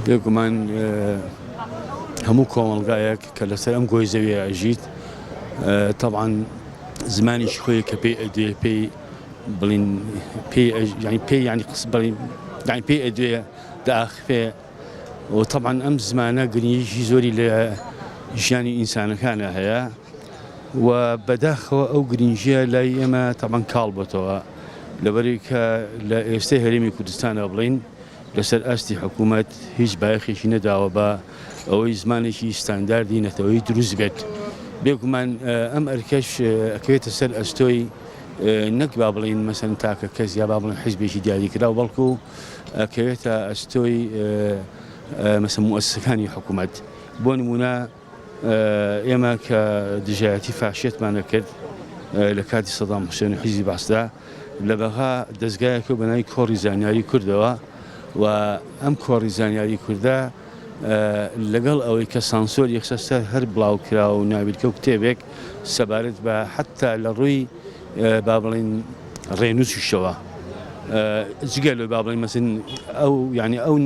بێگومان هەموو کۆمەڵگایەک کە لەسەر ئەم گۆی زەویە ئەژیت طبعاً زمانیش خۆی کە پێی ئەدوێ پێی بڵین پێی ینی پێی ئەدوێ داخفێ و طبعاً ئەم زمانە گرنگیشی زۆری لە ژیانی ئینسانەکانە هەیە و بەداخەوە ئەو گرنگیە لای ئێمە طبعاً کاڵ بۆتەوە لەبەری کە لە ئێستای هەرێمی کوردستانە بڵین لەسەر ئاستی حکوومەت هیچ بایەخێکی نەداوە بە ئەوەی زمانێکی ستانداردی نەتەوەی دروست بێت بێگومان ئەم ئەرکەش ئەکەوێتە سەر ئەستۆی نەک با بڵین مەسەن تاکە کەس یا با بڵین حیزبێکی دیاریکرا و بەڵکو ئەکەوێتە ئەستۆی مەسەن موەسسەکانی حکوومەت بۆ نمونە ئێمە کە دژایەتی فاشێتمانە کرد لە کاتی سەدام حوسێن و حیزبی بەعسدا لە بەغا دەستگایەکە بە ناوی کۆڕی زانیاری کوردەوە و ئەم کۆڕی زانیاری کووردە لەگەڵ ئەوەی کە سانسۆر یەکسەر هەر بڵاوکرا و ناویلکە و کتێبێک سەبارەت بە حتا لە ڕووی با بڵین ڕێنووسیشەوە جگە لەوەی با بڵین مەسن ئەو ینی ئەو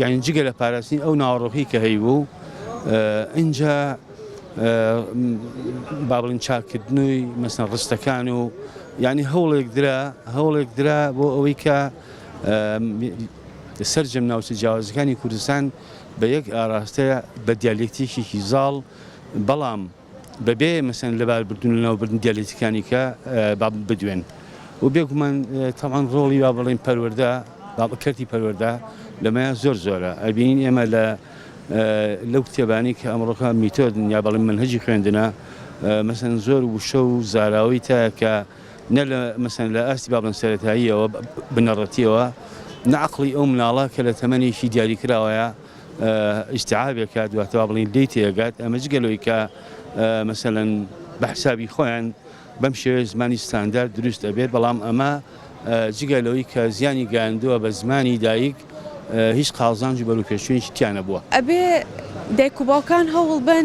ینی جگە لە پاراستنی ئەو ناوەڕۆخی کە هەیبوو ئینجا با بڵین چاکردنەوەی مەسەن ڕستەکان و ینی هەوڵێک درا بۆ ئەوەی کە سەرجەم ناوچە جیاوازەکانی کوردستان بە یەک ئاراستەیە بە دیالێکتێکێکی زاڵ بەڵام بەبێ مەسەن لەباربردون لە ناوبردن دیالێکتەکانی کە بدوێن و بێگومان تەمان ڕۆڵی با بڵین پەروەردە بابکردی پەروەردە لەمەیە زۆرە ئەبینین ئێمە لەو کتێبانی کە ئەمڕۆکە میتۆدن یا بەڵێن منهەجی خوێندنە مەسەن زۆر وشە و زاراوی تایە کە نە لە مەسەن لە ئاستی با بڵێن سەرەتاییەوە بنەڕەتیەوە نەعقڵی ئەو مناڵە کە لە تەمەنێکی دیاریکراوەیە ئیستیعابێکە دواتە با بڵین دەی تێگات ئەمە جگەلەوەی کە مەسەلەن بە حسابی خۆیان بەم شێوەیە زمانی ستاندارد دروست دەبێت بەڵام ئەمە جگەلەوەی کە زیانی گەیاندووە بە زمانی دایک هیچ قازانجی بەروپێشوێنێکی تیانە بووە ئەبێ دایک و باوکان هەوڵ بن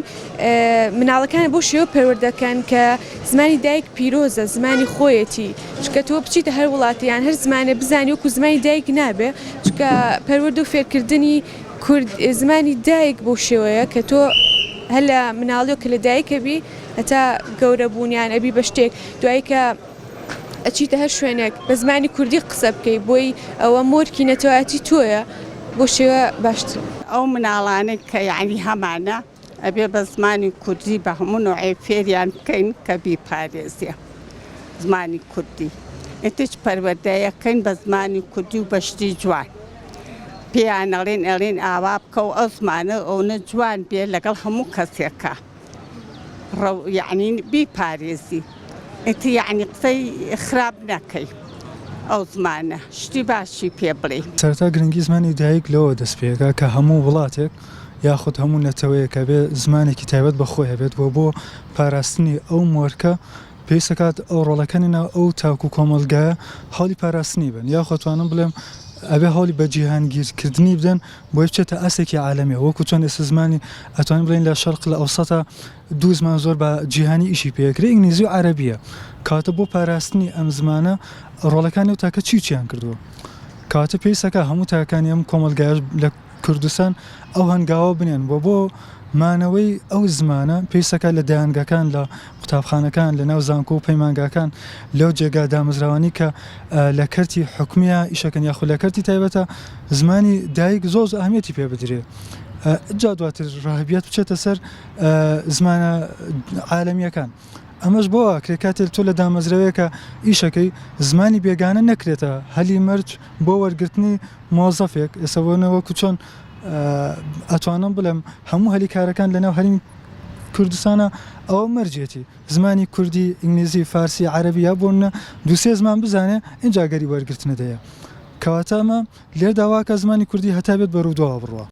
مناڵەکان بۆ شێوە پەروەردەکەن کە زمانی دایک پیرۆزە زمانی خۆیەتی چکە تۆ بچیتە هەر وڵاتیان هەر زمانە بزانی وەکو زمانی دایک نابێ چکە پەروەردە و فێرکردنی زمانی دایک بۆ شێوەیە کە تۆ هەر لە مناڵیەوە کە لە دایکە بی هەتا گەورە بوونیان ئەبی بە شتێک دوایی کە ئەچیتە هەر شوێنێک بە زمانی کوردی قسە بکەی بۆی ئەوە مۆرکی نەتەوەتی تۆیە بۆ شێوە باشتر ئەو مناڵانێک کە یعنی هەمانە ئەبێ بە زمانی کوردی بە هەموو نوعی فێریان بکەین کە بیپارێزیە زمانی کوردی ئێتش پەروەردەیەکەین بە زمانی کوردی و بەشتی جوان پێیان ئەڵێن ئاوا بکە و ئەو زمانە ئەوە جوان بێ لەگەڵ هەموو کەسێکە یعنی بیپارێزی ئێتی یعنی قسەی خراپ نەکەی ئەو زمانە شتی باشی پێ بڵێ سەرەتا گرنگی زمانی دایک لەوە دەست پێەکە کە هەموو وڵاتێک یاخود هەموو نەتەوەیەکە بێ زمانێکی تایبەت بەخۆی هەبێت بۆ پاراستنی ئەو مۆرکە پێویستەکات ئەو ڕۆڵەکانینا ئەو تاکو کۆمەلگایە هەڵی پاراستنی بن یاخۆ توانم بڵێم ئەبێ هەوڵی بە جیهانگیرکردنی بدەن بۆی بچێتە ئاسێکی عالەمیە وەکو چۆن ئێستا زمانی ئەتوانین بڵێن لە شەرق لە ئەوسەتە دوو زمان زۆر بە جیهانی ئیشی پێکرێ ئینگلیزی و عەرەبیە کاتە بۆ پاراستنی ئەم زمانە ڕۆڵەکانی و تاکە چیان کردووە کاتە پێویستەکە هەموو تاکانی ئەم کۆمەلگایە لە کوردستان ئەو هەنگاوە بنێن بۆ مانەوەی ئەو زمانە پێویستەکە لە دایانگەکان لە قوتابخانەکان لە ناو زانکۆ و پەیمانگاکان لەو جێگا دامەزراوانی کە لە کەرتی حکومیە ئیشەکەن یاخود لە کەرتی تایبەتە زمانی دایک زۆر ئەهمیەتی پێ بدرێ جا دواتر ڕاهبیات بچێتە سەر زمانە عالەمیەکان ئەمەش بۆ کرێ کاتێک تۆ لە دامەزراوەیەکە ئیشەکەی زمانی بێگانە نەکرێتە هەلی مەرج بۆ وەرگرتنی مۆزەفێک ئێسەوەکو چۆن ئەتوانم بڵێم هەموو هەلی کارەکان لەناو هەرمی کوردستانە ئەوە مەرجێتی زمانی کوردی ئینگلیزی فارسی عەرەبی یا بۆنە دووسێ زمان بزانێ ئینجا گەری وەرگرتنە دەیە کەواتە ئەمە لێر داواکە زمانی کوردی هەتا بێت بەڕوودەوە بڕوە